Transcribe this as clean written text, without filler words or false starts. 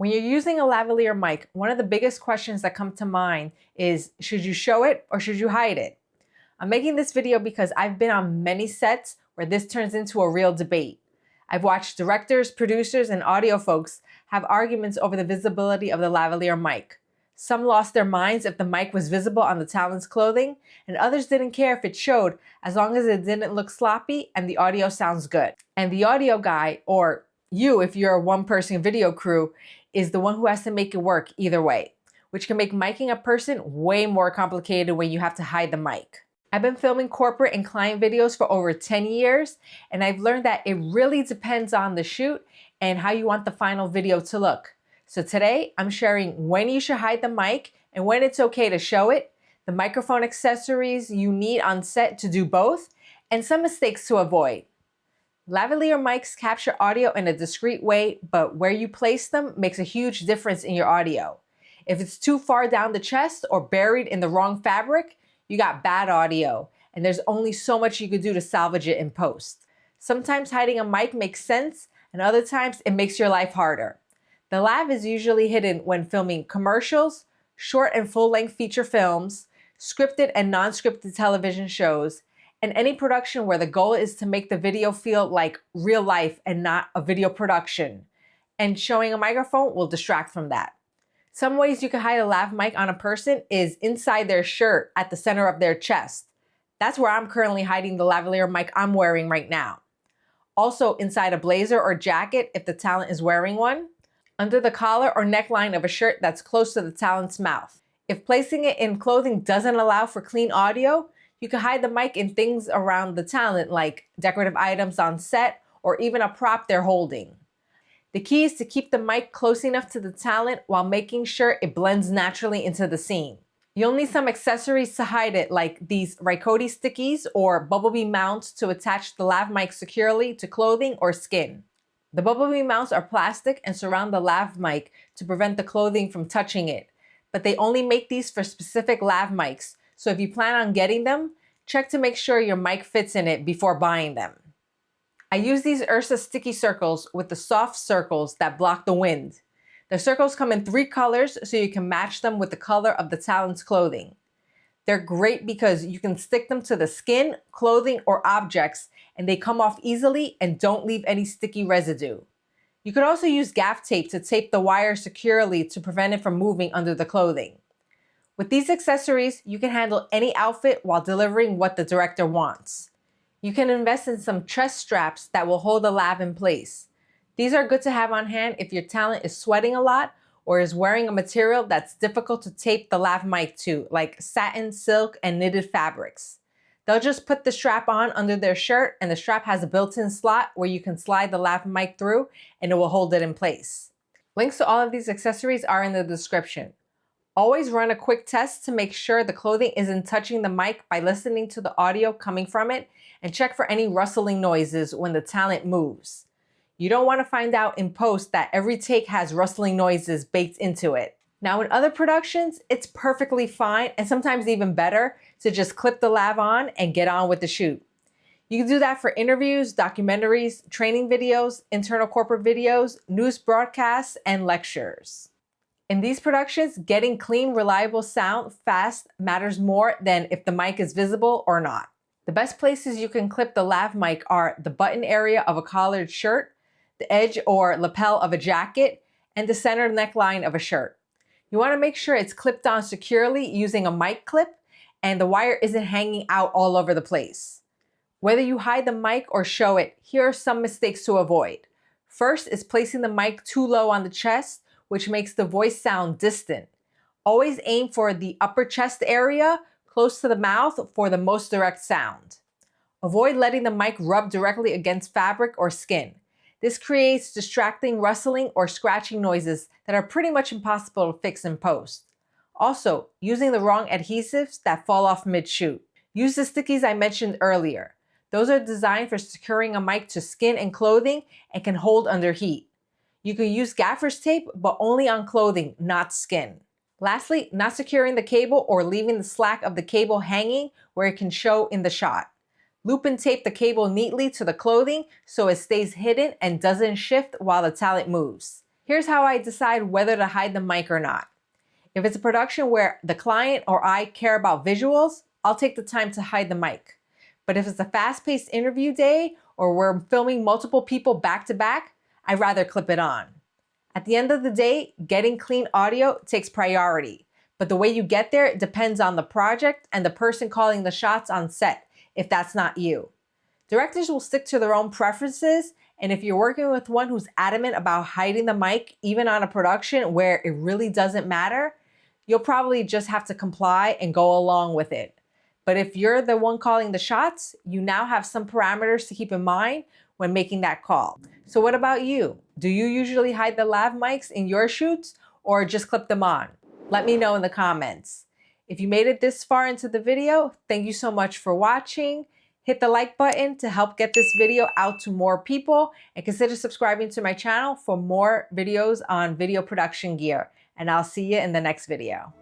When you're using a lavalier mic, one of the biggest questions that come to mind is, should you show it or should you hide it? I'm making this video because I've been on many sets where this turns into a real debate. I've watched directors, producers, and audio folks have arguments over the visibility of the lavalier mic. Some lost their minds if the mic was visible on the talent's clothing, and others didn't care if it showed as long as it didn't look sloppy and the audio sounds good. And the audio guy, or you if you're a one-person video crew, is the one who has to make it work either way, which can make miking a person way more complicated when you have to hide the mic. I've been filming corporate and client videos for over 10 years, and I've learned that it really depends on the shoot and how you want the final video to look. So today, I'm sharing when you should hide the mic and when it's okay to show it, the microphone accessories you need on set to do both, and some mistakes to avoid. Lavalier mics capture audio in a discreet way, but where you place them makes a huge difference in your audio. If it's too far down the chest or buried in the wrong fabric, you got bad audio, and there's only so much you could do to salvage it in post. Sometimes hiding a mic makes sense, and other times it makes your life harder. The lav is usually hidden when filming commercials, short and full-length feature films, scripted and non-scripted television shows, and any production where the goal is to make the video feel like real life and not a video production. And showing a microphone will distract from that. Some ways you can hide a lav mic on a person is inside their shirt at the center of their chest. That's where I'm currently hiding the lavalier mic I'm wearing right now. Also inside a blazer or jacket if the talent is wearing one. Under the collar or neckline of a shirt that's close to the talent's mouth. If placing it in clothing doesn't allow for clean audio, you can hide the mic in things around the talent like decorative items on set or even a prop they're holding. The key is to keep the mic close enough to the talent while making sure it blends naturally into the scene. You'll need some accessories to hide it, like these Ricoti stickies or bumblebee mounts to attach the lav mic securely to clothing or skin. The bumblebee mounts are plastic and surround the lav mic to prevent the clothing from touching it, but they only make these for specific lav mics, so if you plan on getting them, check to make sure your mic fits in it before buying them. I use these Ursa sticky circles with the soft circles that block the wind. The circles come in 3 colors so you can match them with the color of the talent's clothing. They're great because you can stick them to the skin, clothing, or objects, and they come off easily and don't leave any sticky residue. You could also use gaff tape to tape the wire securely to prevent it from moving under the clothing. With these accessories, you can handle any outfit while delivering what the director wants. You can invest in some chest straps that will hold the lav in place. These are good to have on hand if your talent is sweating a lot or is wearing a material that's difficult to tape the lav mic to, like satin, silk, and knitted fabrics. They'll just put the strap on under their shirt, and the strap has a built-in slot where you can slide the lav mic through and it will hold it in place. Links to all of these accessories are in the description. Always run a quick test to make sure the clothing isn't touching the mic by listening to the audio coming from it, and check for any rustling noises when the talent moves. You don't want to find out in post that every take has rustling noises baked into it. Now in other productions, it's perfectly fine and sometimes even better to just clip the lav on and get on with the shoot. You can do that for interviews, documentaries, training videos, internal corporate videos, news broadcasts, and lectures. In these productions, getting clean, reliable sound fast matters more than if the mic is visible or not. The best places you can clip the lav mic are the button area of a collared shirt, the edge or lapel of a jacket, and the center neckline of a shirt. You want to make sure it's clipped on securely using a mic clip and the wire isn't hanging out all over the place. Whether you hide the mic or show it, here are some mistakes to avoid. First is placing the mic too low on the chest, which makes the voice sound distant. Always aim for the upper chest area, close to the mouth for the most direct sound. Avoid letting the mic rub directly against fabric or skin. This creates distracting rustling or scratching noises that are pretty much impossible to fix in post. Also, using the wrong adhesives that fall off mid-shoot. Use the stickies I mentioned earlier. Those are designed for securing a mic to skin and clothing and can hold under heat. You can use gaffer's tape, but only on clothing, not skin. Lastly, not securing the cable or leaving the slack of the cable hanging where it can show in the shot. Loop and tape the cable neatly to the clothing so it stays hidden and doesn't shift while the talent moves. Here's how I decide whether to hide the mic or not. If it's a production where the client or I care about visuals, I'll take the time to hide the mic. But if it's a fast-paced interview day or we're filming multiple people back to back, I'd rather clip it on. At the end of the day, getting clean audio takes priority. But the way you get there depends on the project and the person calling the shots on set, if that's not you. Directors will stick to their own preferences, and if you're working with one who's adamant about hiding the mic, even on a production where it really doesn't matter, you'll probably just have to comply and go along with it. But if you're the one calling the shots, you now have some parameters to keep in mind when making that call. So what about you? Do you usually hide the lav mics in your shoots or just clip them on? Let me know in the comments. If you made it this far into the video, thank you so much for watching. Hit the like button to help get this video out to more people, and consider subscribing to my channel for more videos on video production gear. And I'll see you in the next video.